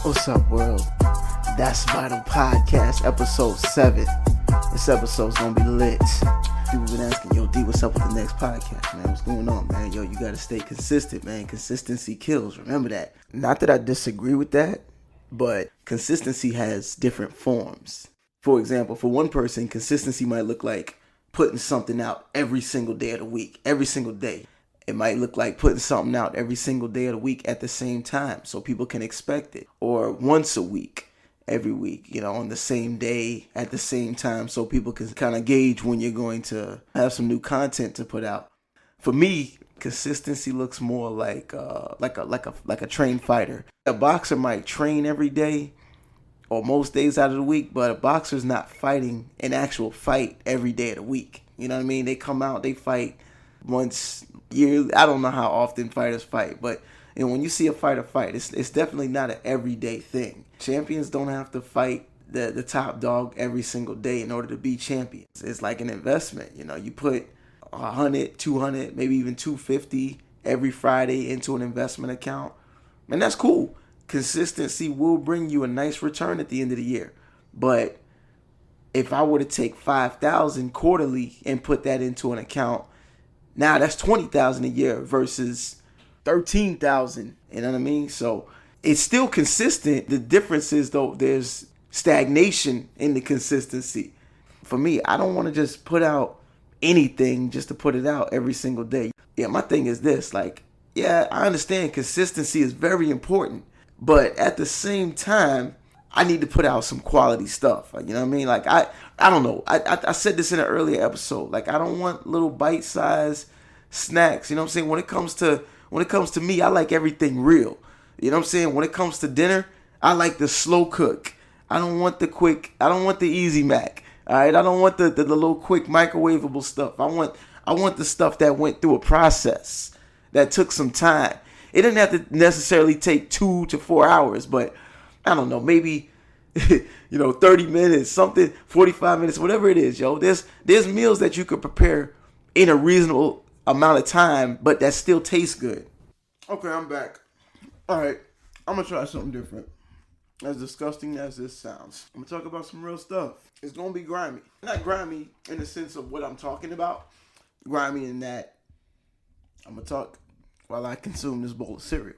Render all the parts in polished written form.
What's up, world? That's Vital Podcast, episode 7. This episode's gonna be lit. People been asking, yo, D, what's up with the next podcast, man? What's going on, man? Yo, you gotta stay consistent, man. Consistency kills. Remember that. Not that I disagree with that, but consistency has different forms. For example, for one person, consistency might look like putting something out every single day of the week, every single day. It might look like putting something out every single day of the week at the same time so people can expect it. Or once a week, every week, on the same day at the same time so people can kind of gauge when you're going to have some new content to put out. For me, consistency looks more like a trained fighter. A boxer might train every day or most days out of the week, but a boxer's not fighting an actual fight every day of the week. You know what I mean? They come out, they fight once yearly. I don't know how often fighters fight, but when you see a fighter fight, it's definitely not an everyday thing. Champions don't have to fight the top dog every single day in order to be champions. It's like an investment. You put 100, 200, maybe even 250 every Friday into an investment account, and that's cool. Consistency will bring you a nice return at the end of the year. But if I were to take 5,000 quarterly and put that into an account, now that's 20,000 a year versus 13,000. You know what I mean? So it's still consistent. The difference is, though, there's stagnation in the consistency. For me, I don't want to just put out anything just to put it out every single day. Yeah, my thing is this. I understand consistency is very important. But at the same time, I need to put out some quality stuff. You know what I mean? I don't know. I said this in an earlier episode. I don't want little bite-sized snacks. You know what I'm saying? When it comes to me, I like everything real. You know what I'm saying? When it comes to dinner, I like the slow cook. I don't want the easy mac. All right? I don't want the little quick microwavable stuff. I want the stuff that went through a process, that took some time. It didn't have to necessarily take 2 to 4 hours, but I don't know, maybe 30 minutes, something, 45 minutes, whatever it is, yo. There's meals that you could prepare in a reasonable amount of time, but that still tastes good. Okay, I'm back. All right, I'm going to try something different. As disgusting as this sounds, I'm going to talk about some real stuff. It's going to be grimy. Not grimy in the sense of what I'm talking about. Grimy in that I'm going to talk while I consume this bowl of cereal.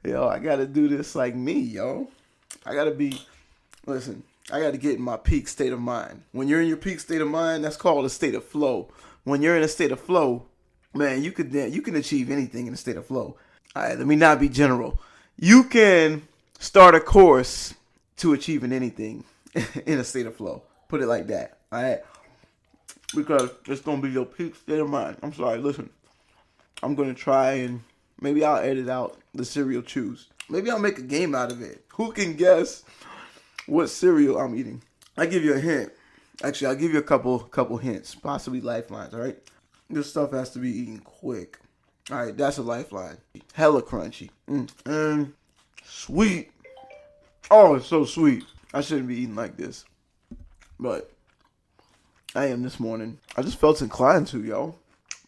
Yo, I got to do this like me, yo. I got to get in my peak state of mind. When you're in your peak state of mind, that's called a state of flow. When you're in a state of flow, man, you can achieve anything in a state of flow. All right, let me not be general. You can start a course to achieving anything in a state of flow. Put it like that, all right? Because it's going to be your peak state of mind. I'm sorry, listen. I'm going to try and maybe I'll edit out the cereal chews. Maybe I'll make a game out of it. Who can guess what cereal I'm eating? I'll give you a hint. Actually, I'll give you a couple hints. Possibly lifelines, all right? This stuff has to be eaten quick. All right, that's a lifeline. Hella crunchy. And sweet. Oh, it's so sweet. I shouldn't be eating like this. But I am this morning. I just felt inclined to, yo.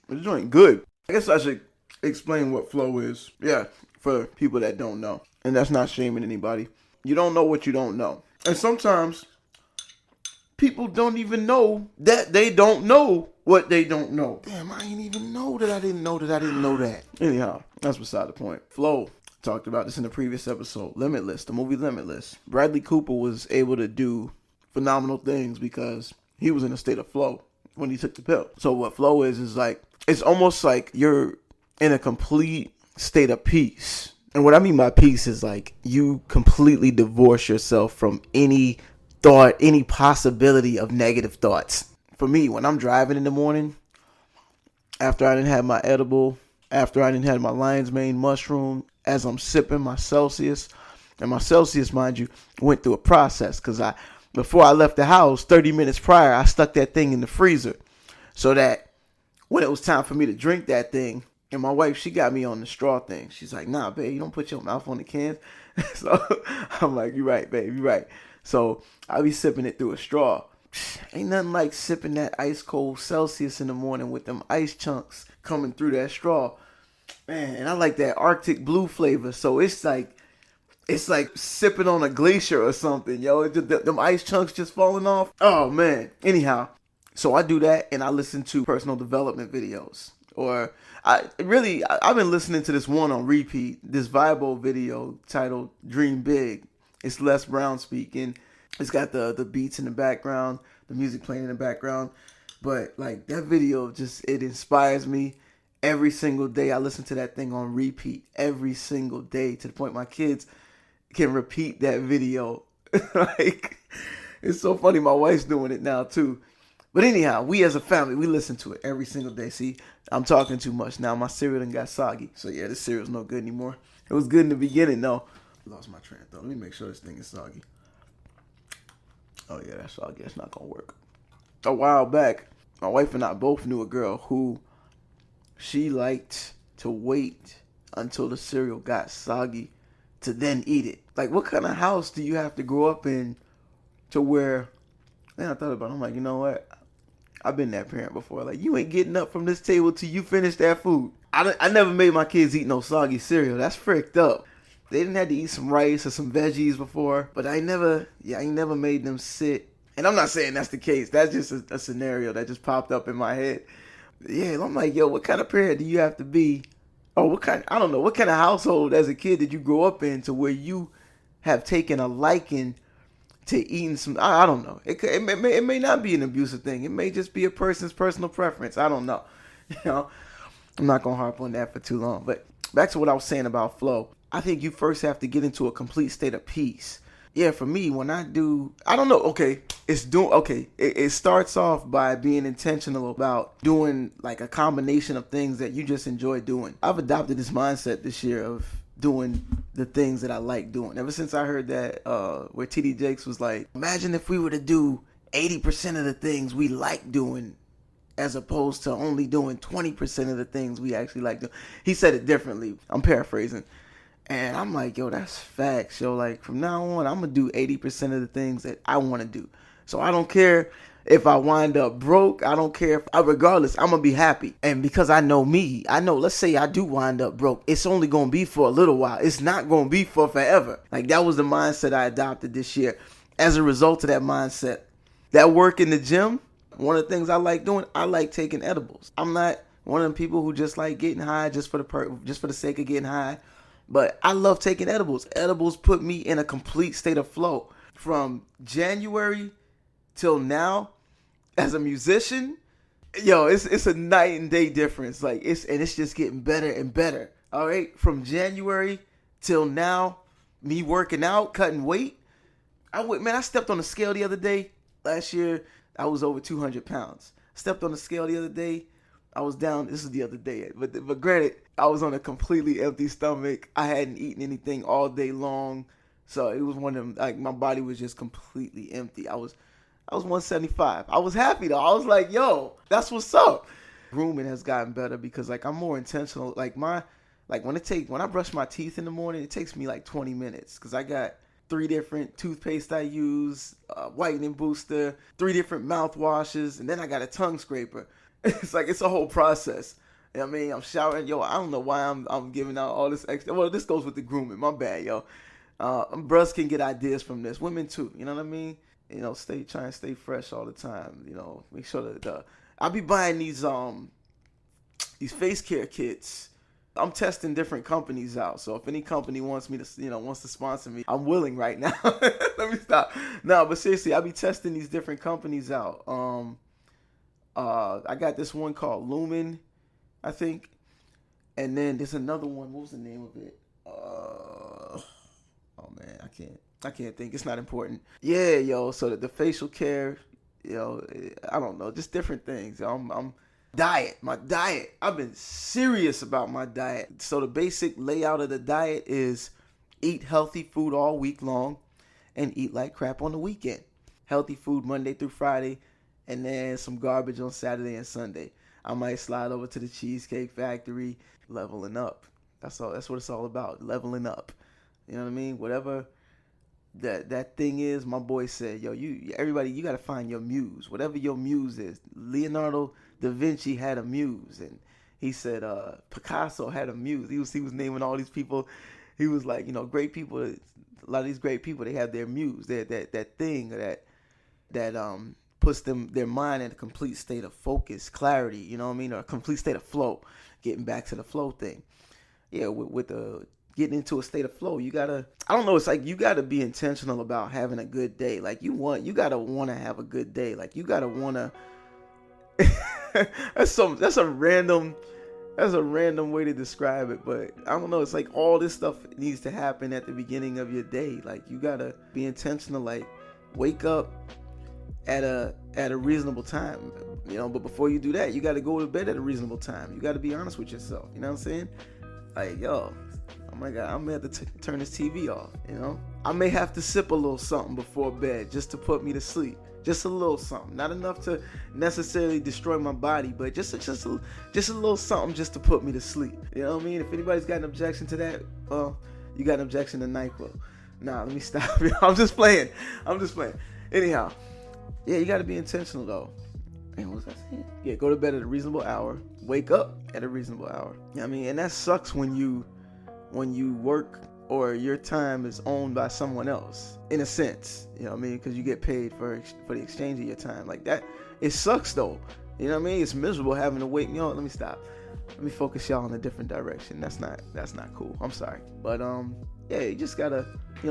It's doing good. I guess I should explain what flow is. Yeah, for people that don't know. And that's not shaming anybody. You don't know what you don't know. And sometimes people don't even know that they don't know what they don't know. Damn, I didn't even know that I didn't know that I didn't know that. Anyhow, that's beside the point. Flow. Talked about this in the previous episode. Limitless, the movie Limitless. Bradley Cooper was able to do phenomenal things because he was in a state of flow when he took the pill. So what flow is it's almost like you're in a complete state of peace. And what I mean by peace is you completely divorce yourself from any thought, any possibility of negative thoughts. For me, when I'm driving in the morning, after I didn't have my edible, after I didn't have my lion's mane mushroom, as I'm sipping my Celsius, and my Celsius, mind you, went through a process because before I left the house, 30 minutes prior, I stuck that thing in the freezer so that when it was time for me to drink that thing, and my wife, she got me on the straw thing. She's like, nah, babe, you don't put your mouth on the cans. So I'm like, you're right, babe, you're right. So I be sipping it through a straw. Ain't nothing like sipping that ice cold Celsius in the morning with them ice chunks coming through that straw. Man, and I like that Arctic blue flavor. So it's like it's like sipping on a glacier or something, yo. Them ice chunks just falling off. Oh man. Anyhow, so I do that and I listen to personal development videos. Or I've been listening to this one on repeat, this Vibo video titled Dream Big. It's Les Brown speaking. It's got the beats in the background, the music playing in the background. But like that video it inspires me every single day. I listen to that thing on repeat every single day to the point my kids can repeat that video. Like, it's so funny. My wife's doing it now too. But anyhow, we as a family, we listen to it every single day. See, I'm talking too much now. My cereal done got soggy. So yeah, this cereal's no good anymore. It was good in the beginning though. Lost my train of thought. Let me make sure this thing is soggy. Oh yeah, that's soggy. That's not gonna work. A while back, my wife and I both knew a girl who she liked to wait until the cereal got soggy to then eat it. Like, what kind of house do you have to grow up in to where, man, I thought about it. I'm like, you know what? I've been that parent before. Like, you ain't getting up from this table till you finish that food. I never made my kids eat no soggy cereal. That's fricked up. They didn't have to eat some rice or some veggies before, but I ain't never made them sit. And I'm not saying that's the case. That's just a scenario that just popped up in my head. Yeah, I'm like, yo, what kind of parent do you have to be? Or what kind of household as a kid did you grow up in to where you have taken a liking to eating some, I don't know. It may not be an abusive thing. It may just be a person's personal preference. I don't know. You know, I'm not going to harp on that for too long. But back to what I was saying about flow. I think you first have to get into a complete state of peace. Yeah, for me, when I don't know. Okay, it starts off by being intentional about doing like a combination of things that you just enjoy doing. I've adopted this mindset this year of doing the things that I like doing. Ever since I heard that where TD Jakes was like, imagine if we were to do 80% of the things we like doing as opposed to only doing 20% of the things we actually like doing. He said it differently. I'm paraphrasing. And I'm like, yo, that's facts, yo. Like, from now on, I'm going to do 80% of the things that I want to do. So I don't care if I wind up broke. I don't care. Regardless, I'm going to be happy. And because I know me, let's say I do wind up broke. It's only going to be for a little while. It's not going to be for forever. Like, that was the mindset I adopted this year. As a result of that mindset, that work in the gym, one of the things I like doing, I like taking edibles. I'm not one of them people who just like getting high just for the sake of getting high. But I love taking edibles. Edibles put me in a complete state of flow. From January till now, as a musician, yo, it's a night and day difference. Like, it's just getting better and better. All right, from January till now, me working out, cutting weight. I stepped on the scale the other day. Last year, I was over 200 pounds. Stepped on the scale the other day. I was down, this is the other day, but granted, I was on a completely empty stomach. I hadn't eaten anything all day long. So it was one of them, like, my body was just completely empty. I was 175. I was happy though. I was like, yo, that's what's up. Grooming has gotten better because like I'm more intentional. Like when I brush my teeth in the morning, it takes me like 20 minutes because I got 3 different toothpaste I use, whitening booster, 3 different mouthwashes, and then I got a tongue scraper. It's a whole process. You know what I mean? I'm showering. Yo, I don't know why I'm giving out all this extra. Well, this goes with the grooming. My bad, yo. Bros can get ideas from this. Women too. You know what I mean? You know, try and stay fresh all the time. You know, make sure that I'll be buying these face care kits. I'm testing different companies out. So if any company wants to sponsor me, I'm willing right now. Let me stop. No, but seriously, I'll be testing these different companies out. I got this one called Lumen, I think. And then there's another one. What was the name of it? Oh man, I can't think. It's not important. Yeah, yo. So the facial care, I don't know, just different things. I'm my diet. I've been serious about my diet. So the basic layout of the diet is eat healthy food all week long and eat like crap on the weekend. Healthy food Monday through Friday, and then some garbage on Saturday and Sunday. I might slide over to the Cheesecake Factory, leveling up. That's all. That's what it's all about, leveling up. You know what I mean? Whatever that thing is, my boy said, yo, everybody, you got to find your muse. Whatever your muse is. Leonardo da Vinci had a muse, and he said Picasso had a muse. He was naming all these people. he was like, great people, a lot of these great people, they have their muse, that thing that puts their mind in a complete state of focus, clarity, you know what I mean, or a complete state of flow. Getting back to the flow thing, yeah, with the getting into a state of flow, you gotta, I don't know, it's like you gotta be intentional about having a good day. Like you gotta want to have a good day. Like you gotta want to. That's a random way to describe it, but I don't know. It's like all this stuff needs to happen at the beginning of your day. Like you gotta be intentional. Like wake up at a reasonable time, But before you do that, you gotta go to bed at a reasonable time. You gotta be honest with yourself. You know what I'm saying? Like oh my God, I may have to turn this TV off. I may have to sip a little something before bed just to put me to sleep. Just a little something, not enough to necessarily destroy my body, but just a little something just to put me to sleep. You know what I mean? If anybody's got an objection to that, you got an objection to NyQuil. Nah, let me stop. I'm just playing. Anyhow, yeah, you got to be intentional though. Man, what was I saying? Yeah, go to bed at a reasonable hour. Wake up at a reasonable hour. You know what I mean? And that sucks when you work or your time is owned by someone else, in a sense, you know what I mean? Because you get paid for the exchange of your time. Like that, it sucks though. You know what I mean? It's miserable having to wait. Let me stop. Let me focus y'all in a different direction. That's not cool. I'm sorry. But yeah, you just gotta,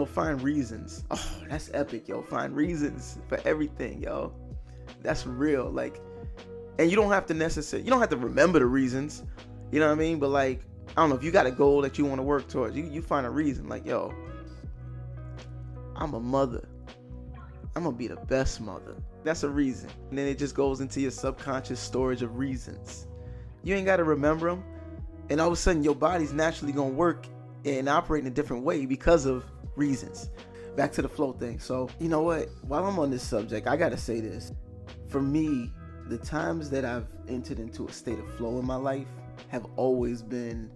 find reasons. Oh, that's epic, yo. Find reasons for everything, yo. That's real. Like, and you don't have to remember the reasons. You know what I mean? But like, I don't know, if you got a goal that you want to work towards, you find a reason. Like, yo, I'm a mother. I'm going to be the best mother. That's a reason. And then it just goes into your subconscious storage of reasons. You ain't got to remember them. And all of a sudden, your body's naturally going to work and operate in a different way because of reasons. Back to the flow thing. So, you know what? While I'm on this subject, I got to say this. For me, the times that I've entered into a state of flow in my life have always been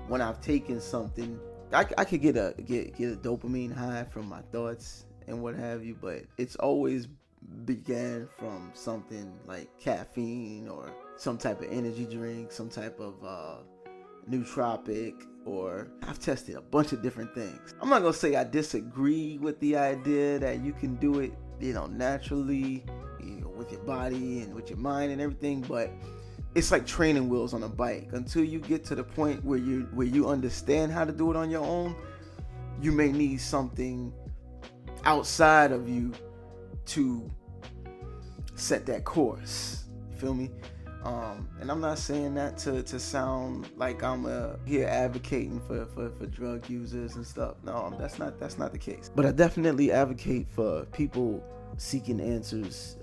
when I've taken something. I could get a dopamine high from my thoughts and what have you, but it's always began from something like caffeine or some type of energy drink, some type of nootropic, or I've tested a bunch of different things. I'm not gonna say I disagree with the idea that you can do it, naturally, with your body and with your mind and everything, but it's like training wheels on a bike. Until you get to the point where you understand how to do it on your own, you may need something outside of you to set that course. You feel me? And I'm not saying that to sound like I'm here advocating for drug users and stuff. No, that's not the case. But I definitely advocate for people seeking answers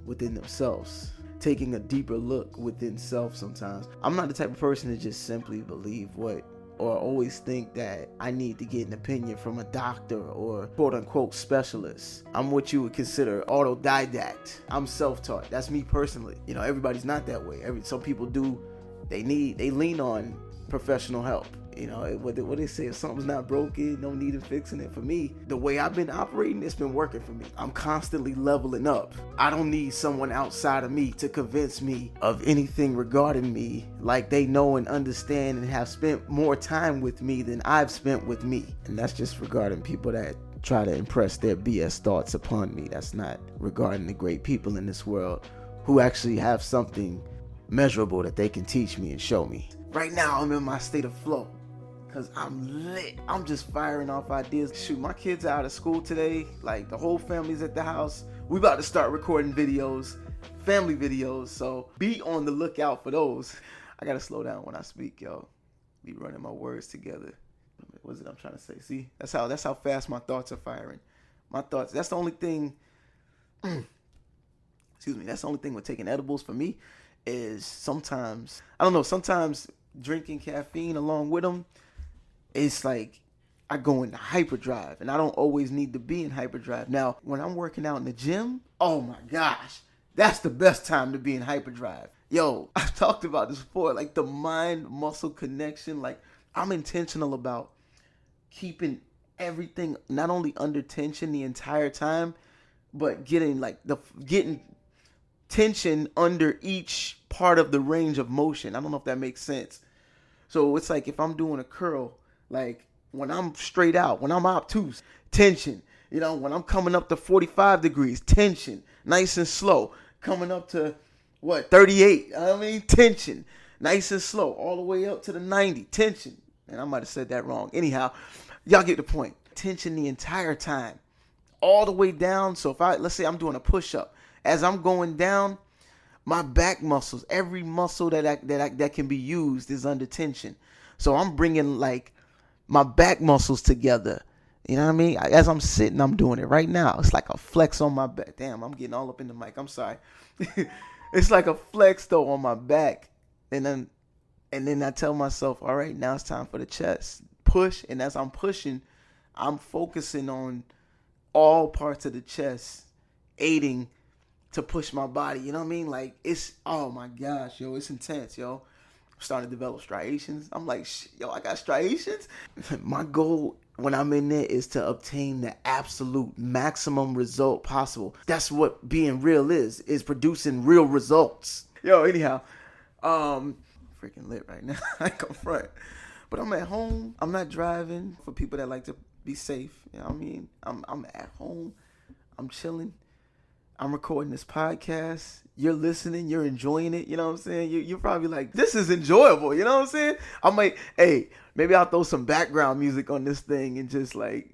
within themselves, taking a deeper look within self sometimes. I'm not the type of person to just simply believe or always think that I need to get an opinion from a doctor or quote unquote specialist. I'm what you would consider autodidact. I'm self-taught. That's me personally. Everybody's not that way. Some people do. They lean on professional help. What they say, if something's not broken, no need in fixing it. For me, the way I've been operating, it's been working for me. I'm constantly leveling up. I don't need someone outside of me to convince me of anything regarding me, like they know and understand and have spent more time with me than I've spent with me. And that's just regarding people that try to impress their BS thoughts upon me. That's not regarding the great people in this world who actually have something measurable that they can teach me and show me. Right now, I'm in my state of flow. Cause I'm lit. I'm just firing off ideas. Shoot, my kids are out of school today. Like the whole family's at the house. We about to start recording videos, family videos. So be on the lookout for those. I gotta slow down when I speak, yo. Be running my words together. What is it I'm trying to say? See, that's how fast my thoughts are firing. My thoughts. That's the only thing. Excuse me. That's the only thing with taking edibles for me is sometimes drinking caffeine along with them. It's like I go into hyperdrive, and I don't always need to be in hyperdrive. Now, when I'm working out in the gym, oh my gosh, that's the best time to be in hyperdrive. Yo, I've talked about this before, like the mind-muscle connection. Like I'm intentional about keeping everything not only under tension the entire time, but getting tension under each part of the range of motion. I don't know if that makes sense. So it's like if I'm doing a curl, like when I'm straight out, when I'm obtuse, tension. You know, when I'm coming up to 45 degrees, tension, nice and slow. Coming up to, 38, tension, nice and slow. All the way up to the 90, tension. And I might have said that wrong. Anyhow, y'all get the point. Tension the entire time. All the way down. So let's say I'm doing a push-up. As I'm going down, my back muscles, every muscle that can be used is under tension. So I'm bringing like my back muscles together. You know what I mean? As I'm sitting, I'm doing it right now. It's like a flex on my back. Damn, I'm getting all up in the mic. I'm sorry. It's like a flex though on my back. And then I tell myself, all right, now it's time for the chest. Push. And as I'm pushing, I'm focusing on all parts of the chest, aiding to push my body. You know what I mean? Like, it's, oh my gosh, yo, it's intense, yo. I'm starting to develop striations. I'm like, yo, I got striations? My goal when I'm in there is to obtain the absolute maximum result possible. That's what being real is producing real results. Yo, anyhow, freaking lit right now. I come front. But I'm at home. I'm not driving, for people that like to be safe. You know what I mean? I'm at home. I'm chilling. I'm recording this podcast. You're listening. You're enjoying it. You know what I'm saying? You're probably like, this is enjoyable. You know what I'm saying? I might, maybe I'll throw some background music on this thing and just like,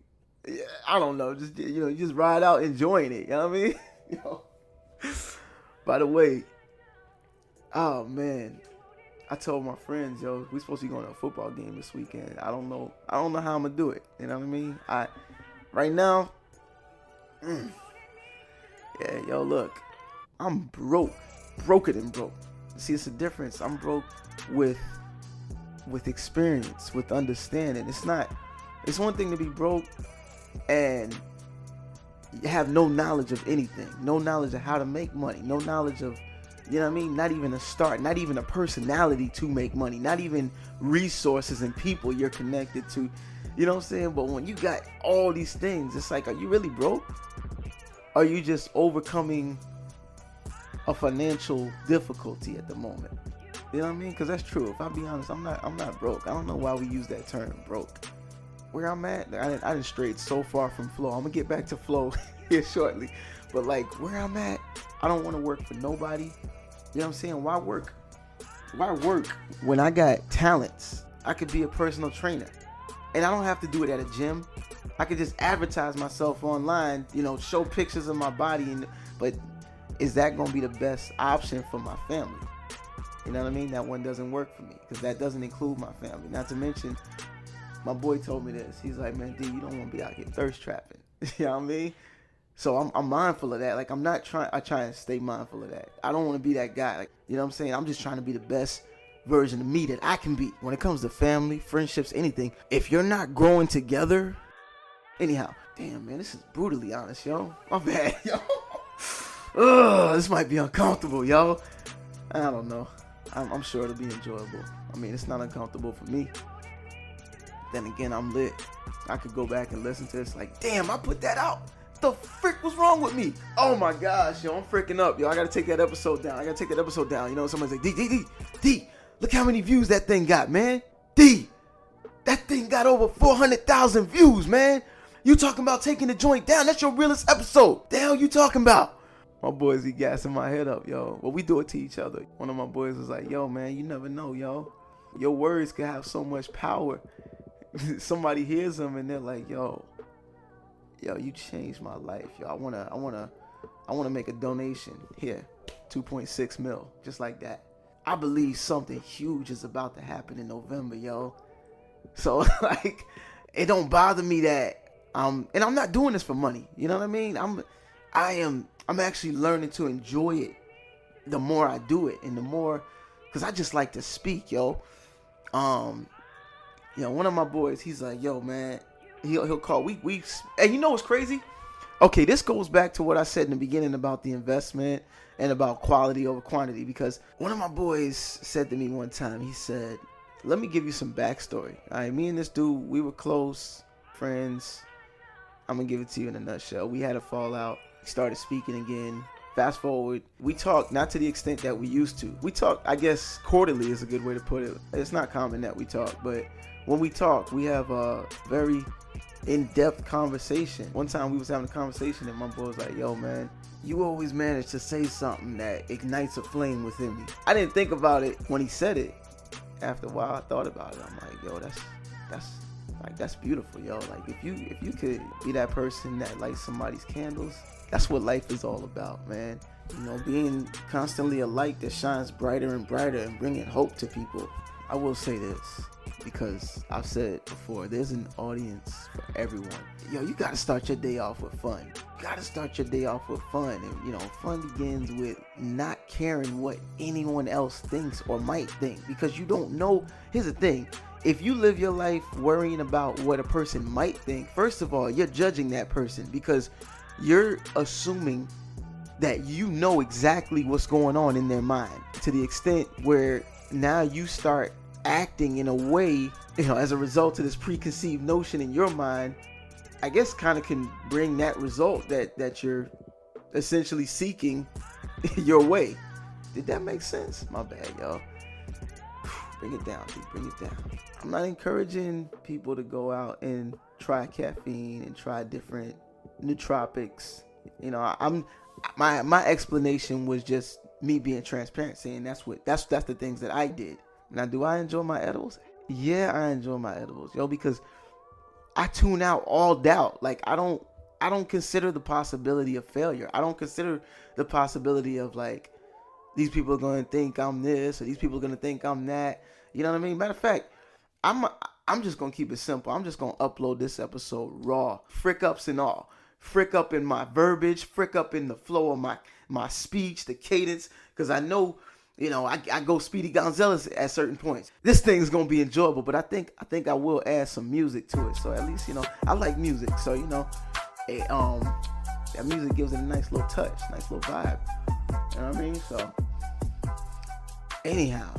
I don't know. Just, just ride out enjoying it. You know what I mean? Yo. By the way, oh man, I told my friends, yo, we supposed to be going to a football game this weekend. I don't know how I'm gonna do it. You know what I mean? Right now, yeah, yo, look, I'm broker than broke. See, it's a difference. I'm broke with experience, with understanding. It's one thing to be broke and have no knowledge of anything, no knowledge of how to make money, no knowledge of, you know what I mean? Not even a start, not even a personality to make money, not even resources and people you're connected to. You know what I'm saying? But when you got all these things, it's like, are you really broke? Are you just overcoming a financial difficulty at the moment? You know what I mean? Because that's true. If I be honest, I'm not broke. I don't know why we use that term, broke. Where I'm at, I didn't strayed so far from flow. I'm gonna get back to flow here shortly. But like where I'm at, I don't want to work for nobody. You know what I'm saying? Why work? Why work when I got talents? I could be a personal trainer. And I don't have to do it at a gym. I could just advertise myself online, show pictures of my body. But is that going to be the best option for my family? You know what I mean? That one doesn't work for me because that doesn't include my family. Not to mention, my boy told me this. He's like, man, D, you don't want to be out here thirst trapping. You know what I mean? So I'm mindful of that. Like, I try and stay mindful of that. I don't want to be that guy. Like, you know what I'm saying? I'm just trying to be the best version of me that I can be. When it comes to family, friendships, anything, if you're not growing together, anyhow, damn, man, this is brutally honest, yo. My bad, yo. Ugh, this might be uncomfortable, yo. I don't know. I'm sure it'll be enjoyable. I mean, it's not uncomfortable for me. Then again, I'm lit. I could go back and listen to this like, damn, I put that out. The frick was wrong with me? Oh my gosh, yo, I'm freaking up, yo. I gotta take that episode down. Somebody's like, D, look how many views that thing got, man. D, that thing got over 400,000 views, man. You talking about taking the joint down? That's your realest episode. The hell you talking about? My boys, he gassing my head up, yo. Well, we do it to each other. One of my boys was like, yo, man, you never know, yo. Your words can have so much power. Somebody hears them and they're like, yo, you changed my life, yo. I wanna make a donation here, 2.6 mil, just like that. I believe something huge is about to happen in November, yo. So like, it don't bother me that and I'm not doing this for money. You know what I mean? I'm actually learning to enjoy it the more I do it, and the more, cause I just like to speak, yo. One of my boys, he's like, yo, man, he'll call. We and you know what's crazy? Okay, this goes back to what I said in the beginning about the investment and about quality over quantity, because one of my boys said to me one time, he said, let me give you some backstory. All right, me and this dude, we were close friends. I'm gonna give it to you in a nutshell. We had a fallout. He started speaking again. Fast forward, we talk not to the extent that we used to. We talk, I guess, quarterly is a good way to put it. It's not common that we talk, but when we talk, we have a very in-depth conversation. One time we was having a conversation and my boy was like, yo man, you always manage to say something that ignites a flame within me. I didn't think about it when he said it. After a while I thought about it. I'm like, yo, that's beautiful, yo. Like if you could be that person that lights somebody's candles, that's what life is all about, man. You know, being constantly a light that shines brighter and brighter and bringing hope to people. I will say this, because I've said it before, there's an audience for everyone. Yo, you gotta start your day off with fun. You gotta start your day off with fun. And, you know, fun begins with not caring what anyone else thinks or might think, because you don't know. Here's the thing. If you live your life worrying about what a person might think, first of all, you're judging that person, because you're assuming that you know exactly what's going on in their mind, to the extent where now you start acting in a way, you know, as a result of this preconceived notion in your mind, I guess kind of can bring that result that you're essentially seeking your way. Did that make sense? My bad, y'all. Bring it down, dude. Bring it down. I'm not encouraging people to go out and try caffeine and try different nootropics. You know, my explanation was just me being transparent, saying that's the things that I did. Now, do I enjoy my edibles? Yeah, I enjoy my edibles, yo, because I tune out all doubt. Like I don't consider the possibility of failure. I don't consider the possibility of like these people are going to think I'm this or these people are going to think I'm that. You know what I mean? Matter of fact, I'm just going to keep it simple. I'm just going to upload this episode raw, frick ups and all. Frick up in my verbiage, frick up in the flow of my speech, the cadence, because I know, you know, I go Speedy Gonzalez at certain points. This thing's gonna be enjoyable, but I think I will add some music to it. So at least, you know, I like music, so you know, that music gives it a nice little touch, nice little vibe. You know what I mean? So anyhow,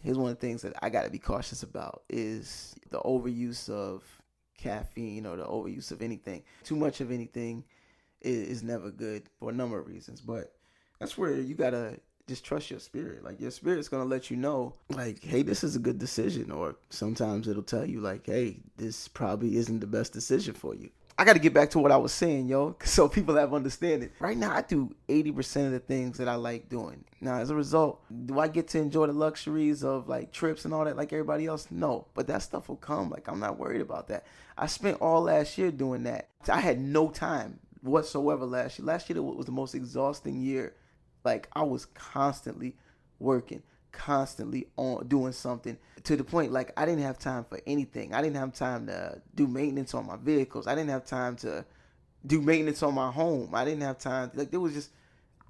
here's one of the things that I gotta be cautious about is the overuse of caffeine or the overuse of anything. Too much of anything is never good for a number of reasons, but that's where you gotta just trust your spirit. Like your spirit's gonna let you know, like, hey, this is a good decision, or sometimes it'll tell you like, hey, this probably isn't the best decision for you. I gotta get back to what I was saying, yo, so people have understanding. Right now, I do 80% of the things that I like doing. Now, as a result, do I get to enjoy the luxuries of like trips and all that like everybody else? No, but that stuff will come. Like, I'm not worried about that. I spent all last year doing that. I had no time whatsoever last year. Last year was the most exhausting year. Like, I was constantly working, constantly on doing something, to the point like I didn't have time for anything. I didn't have time to do maintenance on my vehicles. I didn't have time to do maintenance on my home. I didn't have time. Like, there was just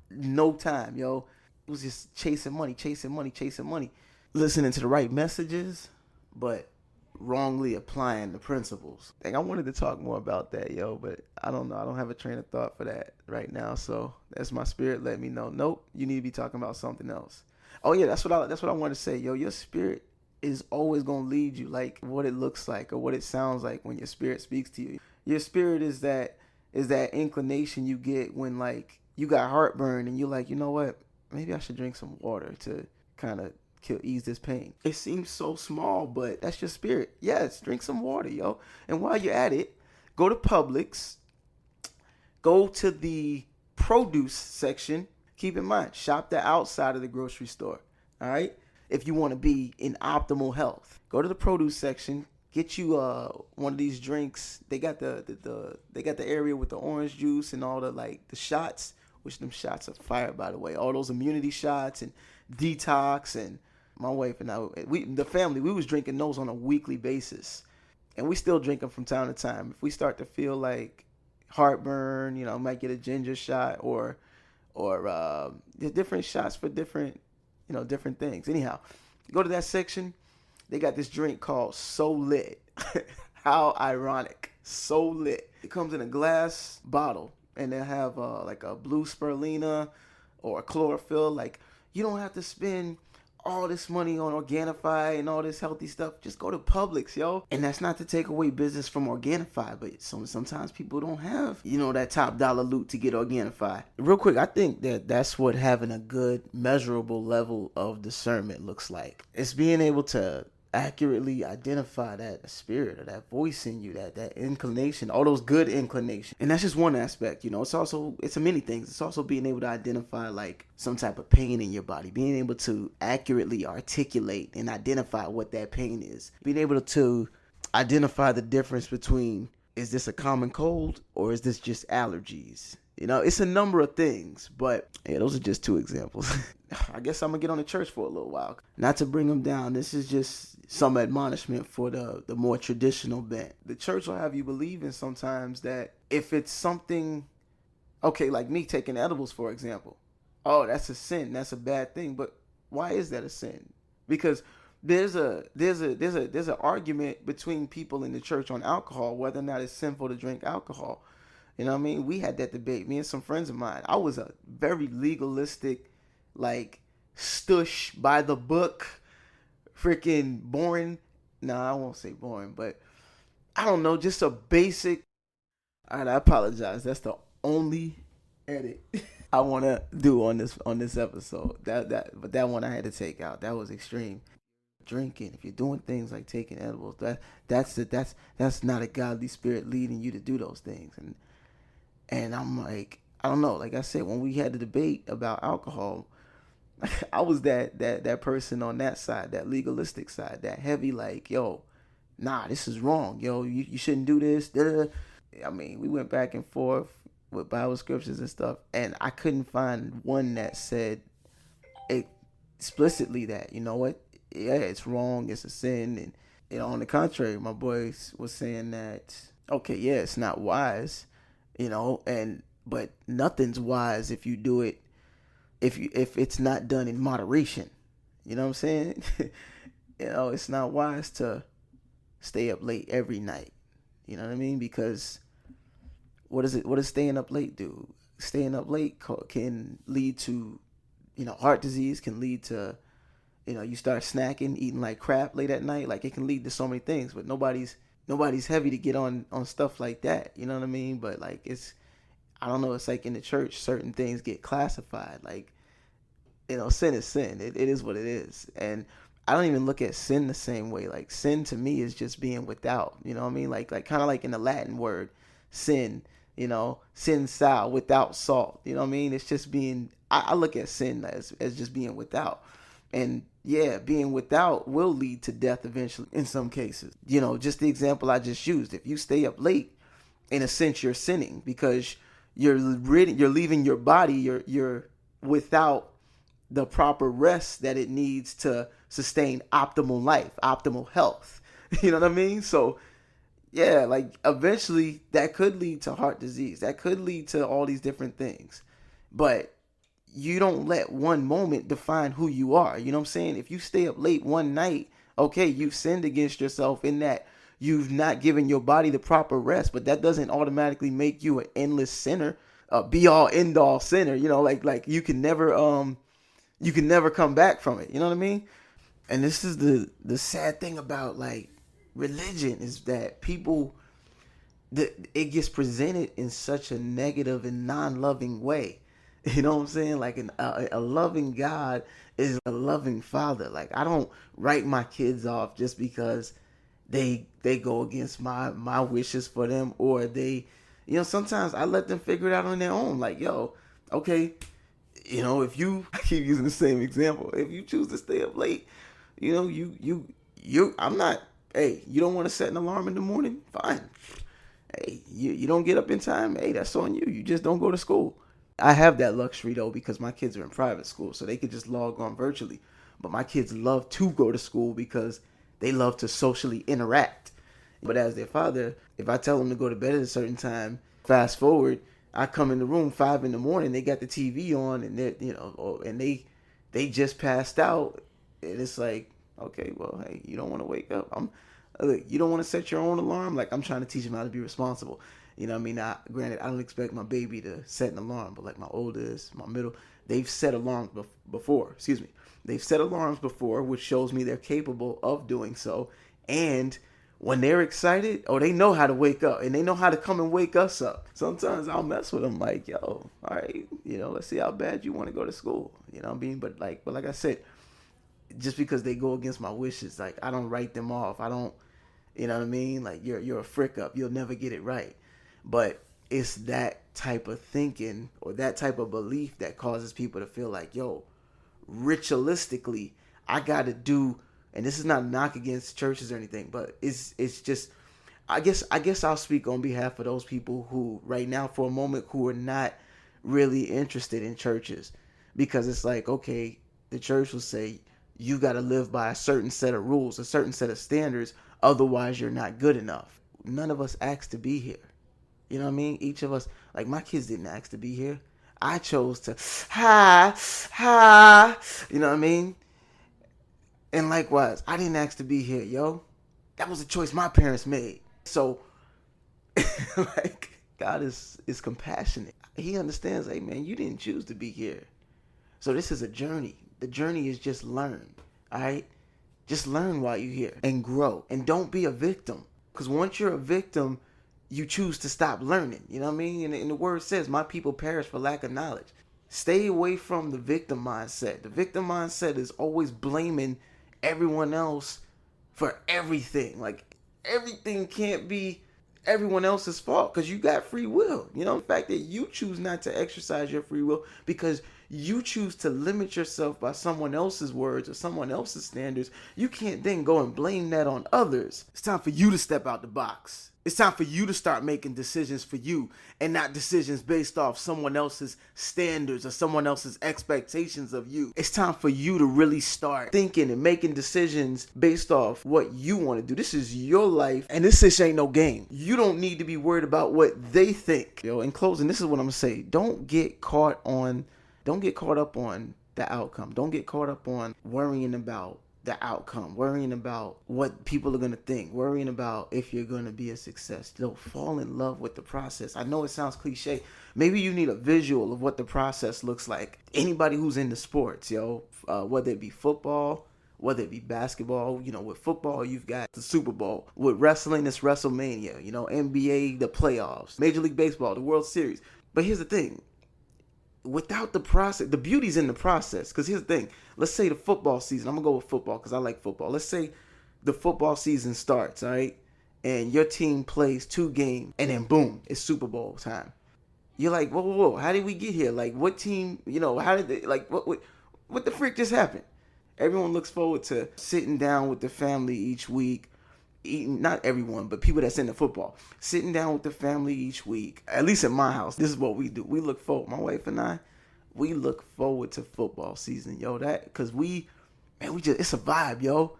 no time, yo. It was just chasing money, listening to the right messages, but wrongly applying the principles. Like, I wanted to talk more about that, yo, but I don't know. I don't have a train of thought for that right now. So that's my spirit letting me know, nope, you need to be talking about something else. Oh yeah, that's what I want to say, yo. Your spirit is always gonna lead you, like what it looks like or what it sounds like when your spirit speaks to you. Your spirit is that inclination you get when like you got heartburn and you're like, you know what? Maybe I should drink some water to kind of ease this pain. It seems so small, but that's your spirit. Yes, drink some water, yo. And while you're at it, go to Publix, go to the produce section. Keep in mind, shop the outside of the grocery store, all right? If you want to be in optimal health, go to the produce section, get you one of these drinks. They got the area with the orange juice and all the like the shots, which them shots are fire, by the way. All those immunity shots and detox, and my wife and I, the family, we was drinking those on a weekly basis, and we still drink them from time to time. If we start to feel like heartburn, you know, might get a ginger shot or different shots for different, you know, different things. Anyhow, go to that section. They got this drink called So Lit. How ironic. So Lit. It comes in a glass bottle, and they'll have like a blue spirulina or a chlorophyll. Like, you don't have to spend all this money on Organifi and all this healthy stuff. Just go to Publix, yo. And that's not to take away business from Organifi, but sometimes people don't have, you know, that top dollar loot to get Organifi. Real quick, I think that's what having a good measurable level of discernment looks like. It's being able to accurately identify that spirit or that voice in you, that inclination, all those good inclinations. And that's just one aspect, it's a many things. It's also being able to identify like some type of pain in your body, being able to accurately articulate and identify what that pain is, being able to identify the difference between, is this a common cold or is this just allergies? It's a number of things, but yeah, those are just two examples. I guess I'm gonna get on the church for a little while. Not to bring them down. This is just some admonishment for the more traditional bent. The church will have you believe in sometimes that if it's something, okay, like me taking edibles, for example. Oh, that's a sin. That's a bad thing. But why is that a sin? Because there's an argument between people in the church on alcohol, whether or not it's sinful to drink alcohol. You know what I mean? We had that debate, me and some friends of mine. I was a very legalistic, like, stush by the book, freaking boring. Nah, I won't say boring, but I don't know, just a basic. All right, I apologize. That's the only edit I want to do on this episode. But that one I had to take out. That was extreme. Drinking, if you're doing things like taking edibles, that's not a godly spirit leading you to do those things. And I'm like, I don't know. Like I said, when we had the debate about alcohol, I was that person on that side, that legalistic side, that heavy, like, yo, nah, this is wrong. Yo, you shouldn't do this. Da-da. I mean, we went back and forth with Bible scriptures and stuff, and I couldn't find one that said explicitly that, you know what, yeah, it's wrong, it's a sin. And on the contrary, my boy was saying that, okay, yeah, it's not wise, but nothing's wise if you do it, if it's not done in moderation. You know what I'm saying? It's not wise to stay up late every night. You know what I mean? Because what does staying up late do? Staying up late can lead to, heart disease, can lead to, you start snacking, eating like crap late at night. Like, it can lead to so many things, but nobody's heavy to get on stuff like that. You know what I mean? But like, I don't know. It's like in the church, certain things get classified. Like, sin is sin. It is what it is. And I don't even look at sin the same way. Like, sin to me is just being without, you know what I mean? Like kind of like in the Latin word, sin, sin sal, without salt. You know what I mean? It's just being, I look at sin as just being without. And yeah, being without will lead to death eventually in some cases. Just the example I just used. If you stay up late, in a sense, you're sinning because you're leaving your body, you're without the proper rest that it needs to sustain optimal life, optimal health. You know what I mean? So yeah, like eventually that could lead to heart disease. That could lead to all these different things. But you don't let one moment define who you are. You know what I'm saying? If you stay up late one night, okay, you've sinned against yourself in that you've not given your body the proper rest, but that doesn't automatically make you an endless sinner, be all end all sinner. Like you can never come back from it. You know what I mean? And this is the sad thing about like religion is that people, it gets presented in such a negative and non-loving way. You know what I'm saying? Like a loving God is a loving father. Like, I don't write my kids off just because they go against my wishes for them, or they, sometimes I let them figure it out on their own. Like, yo, okay, if you, I keep using the same example. If you choose to stay up late, I'm not, hey, you don't want to set an alarm in the morning? Fine. Hey, you don't get up in time? Hey, that's on you. You just don't go to school. I have that luxury though because my kids are in private school, so they could just log on virtually. But my kids love to go to school because they love to socially interact. But as their father, if I tell them to go to bed at a certain time, fast forward, I come in the room 5 a.m, they got the TV on, and they just passed out, and it's like, okay, well, hey, you don't want to wake up. You don't want to set your own alarm. Like, I'm trying to teach them how to be responsible. You know what I mean? Now, granted, I don't expect my baby to set an alarm, but like my oldest, my middle, they've set alarms before. They've set alarms before, which shows me they're capable of doing so. And when they're excited, they know how to wake up, and they know how to come and wake us up. Sometimes I'll mess with them like, yo, all right, let's see how bad you want to go to school. You know what I mean? But like I said, just because they go against my wishes, like I don't write them off. I don't, you know what I mean? Like you're a frick up. You'll never get it right. But it's that type of thinking or that type of belief that causes people to feel like, yo, ritualistically, I got to do, and this is not a knock against churches or anything, but it's just, I guess I'll speak on behalf of those people who right now for a moment who are not really interested in churches, because it's like, okay, the church will say you got to live by a certain set of rules, a certain set of standards, otherwise you're not good enough. None of us asked to be here. You know what I mean? Each of us, like my kids didn't ask to be here. I chose to, you know what I mean? And likewise, I didn't ask to be here, yo. That was a choice my parents made. So, like, God is compassionate. He understands, hey, man, you didn't choose to be here. So this is a journey. The journey is just learn, all right? Just learn while you're here and grow. And don't be a victim. Because once you're a victim, you choose to stop learning. You know what I mean? And the word says, my people perish for lack of knowledge. Stay away from the victim mindset. The victim mindset is always blaming everyone else for everything. Like, everything can't be everyone else's fault because you got free will. You know, the fact that you choose not to exercise your free will because you choose to limit yourself by someone else's words or someone else's standards, you can't then go and blame that on others. It's time for you to step out the box. It's time for you to start making decisions for you and not decisions based off someone else's standards or someone else's expectations of you. It's time for you to really start thinking and making decisions based off what you want to do. This is your life and this ain't no game. You don't need to be worried about what they think. Yo, in closing, this is what I'm going to say. Don't get caught up on the outcome. Don't get caught up on worrying about the outcome, worrying about what people are going to think, worrying about if you're going to be a success. Don't fall in love with the process. I know it sounds cliche. Maybe you need a visual of what the process looks like. Anybody who's into sports, whether it be football, whether it be basketball, with football, you've got the Super Bowl. With wrestling, it's WrestleMania, NBA, the playoffs, Major League Baseball, the World Series. But here's the thing. Without the process, the beauty's in the process. Because here's the thing. Let's say the football season. I'm going to go with football because I like football. Let's say the football season starts, all right? And your team plays 2 games. And then boom, it's Super Bowl time. You're like, whoa. How did we get here? Like, what team, how did they, like, what the frick just happened? Everyone looks forward to sitting down with the family each week. Eating, not everyone, but people that's into football, sitting down with the family each week. At least in my house, this is what we do. We look forward, my wife and I, we look forward to football season, because it's a vibe, yo.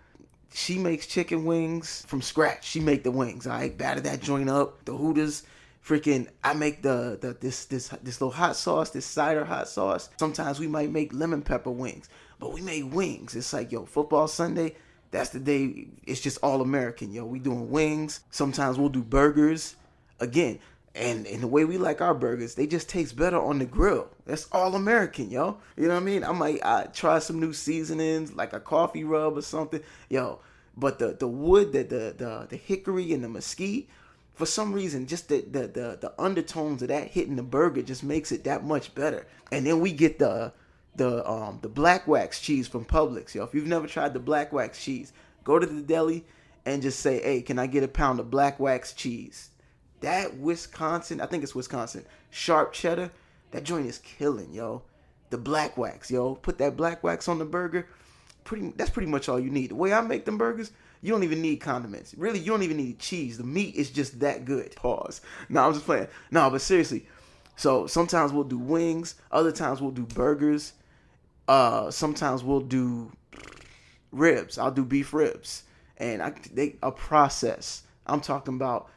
She makes chicken wings from scratch. She make the wings, all right? Batter that joint up, the Hooters. Freaking, I make this little hot sauce, this cider hot sauce. Sometimes we might make lemon pepper wings, but we make wings. It's like, football Sunday, that's the day. It's just all American, We doing wings. Sometimes we'll do burgers. Again, and the way we like our burgers, they just taste better on the grill. That's all American, You know what I mean? I might try some new seasonings, like a coffee rub or something, But the wood, the hickory and the mesquite, for some reason, just the undertones of that hitting the burger just makes it that much better. And then we get the black wax cheese from Publix, If you've never tried the black wax cheese, go to the deli and just say, hey, can I get a pound of black wax cheese? That Wisconsin, I think it's Wisconsin, sharp cheddar, that joint is killing, The black wax, Put that black wax on the burger. That's pretty much all you need. The way I make them burgers, you don't even need condiments. Really, you don't even need cheese. The meat is just that good. Pause. No, I'm just playing. No, but seriously. So sometimes we'll do wings. Other times we'll do burgers. Sometimes we'll do ribs. I'll do beef ribs. And a process. I'm talking about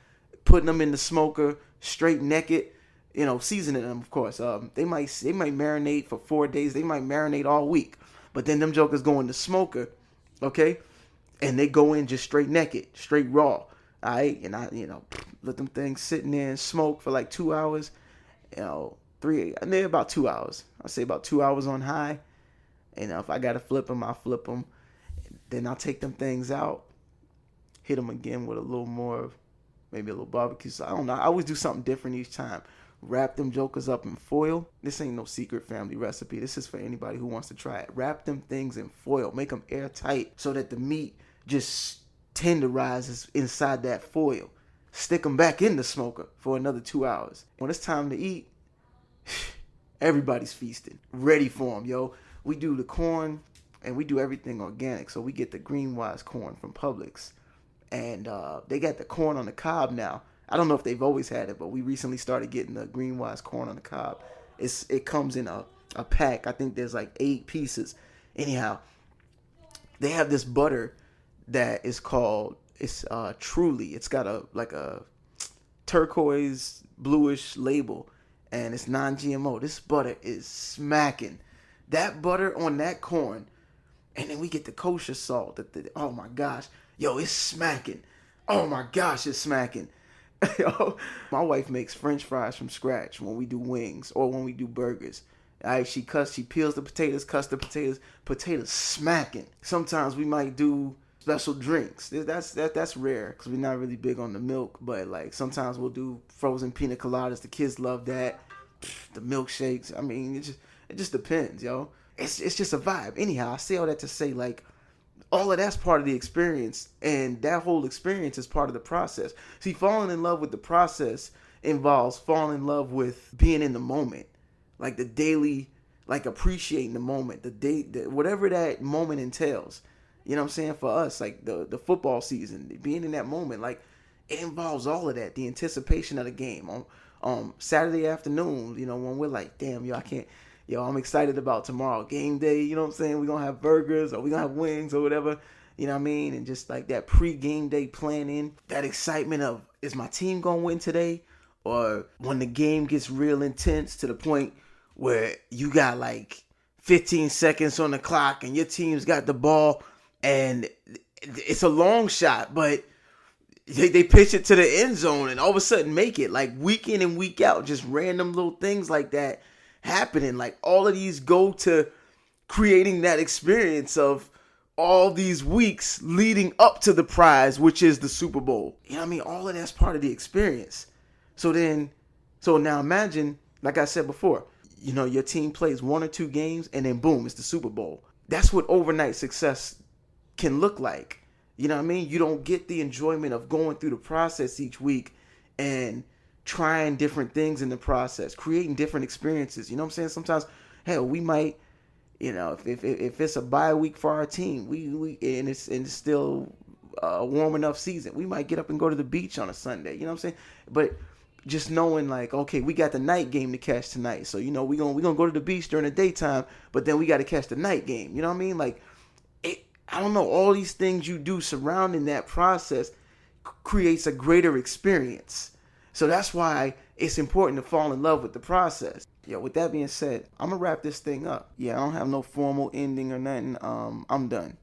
putting them in the smoker, straight naked, seasoning them, of course. They might marinate for 4 days. They might marinate all week. But then them jokers go in the smoker, okay? And they go in just straight naked, straight raw. All right? And I, let them things sit in there and smoke for like 2 hours. They're about 2 hours. I say about 2 hours on high. And if I got to flip them, I'll flip them. Then I'll take them things out, hit them again with a little more, maybe a little barbecue sauce. I don't know. I always do something different each time. Wrap them jokers up in foil. This ain't no secret family recipe. This is for anybody who wants to try it. Wrap them things in foil. Make them airtight so that the meat just tenderizes inside that foil. Stick them back in the smoker for another 2 hours. When it's time to eat, everybody's feasting. Ready for them, yo. We do the corn, and we do everything organic. So we get the Greenwise corn from Publix. And they got the corn on the cob now. I don't know if they've always had it, but we recently started getting the Greenwise corn on the cob. It comes in a pack. I think there's like 8 pieces. Anyhow, they have this butter that is called, it's Truly. It's got a turquoise bluish label, and it's non-GMO. This butter is smacking. That butter on that corn, and then we get the kosher salt. Oh my gosh. Yo, it's smacking. Oh my gosh, it's smacking. Yo, my wife makes French fries from scratch when we do wings or when we do burgers. She peels the potatoes, cuts the potatoes smacking. Sometimes we might do special drinks. That's rare because we're not really big on the milk, but like sometimes we'll do frozen pina coladas. The kids love that. The milkshakes. I mean, it just depends, yo. It's just a vibe. Anyhow, I say all that to say, like, all of that's part of the experience, and that whole experience is part of the process. See, falling in love with the process involves falling in love with being in the moment, like the daily, like appreciating the moment, whatever that moment entails. You know what I'm saying? For us, like the football season, being in that moment, like it involves all of that. The anticipation of the game on Saturday afternoon, you know, when we're like, damn, I'm excited about tomorrow, game day, you know what I'm saying? We're going to have burgers or we're going to have wings or whatever, you know what I mean? And just like that pre-game day planning, that excitement of, is my team going to win today? Or when the game gets real intense to the point where you got like 15 seconds on the clock and your team's got the ball and it's a long shot, but they pitch it to the end zone and all of a sudden make it, like week in and week out, just random little things like that happening. Like all of these go to creating that experience of all these weeks leading up to the prize, which is the Super Bowl. You know what I mean? All of that's part of the experience. So now imagine, like I said before, you know, your team plays 1 or 2 games and then boom, it's the Super Bowl. That's what overnight success can look like. You know what I mean? You don't get the enjoyment of going through the process each week and trying different things in the process, creating different experiences. You know what I'm saying? Sometimes, hell, we might, you know, if it's a bye week for our team, and it's still a warm enough season, we might get up and go to the beach on a Sunday. You know what I'm saying? But just knowing like, okay, we got the night game to catch tonight, so you know we gonna go to the beach during the daytime, but then we got to catch the night game. You know what I mean? Like, I don't know, all these things you do surrounding that process creates a greater experience. So that's why it's important to fall in love with the process. Yo, with that being said, I'm going to wrap this thing up. Yeah, I don't have no formal ending or nothing. I'm done.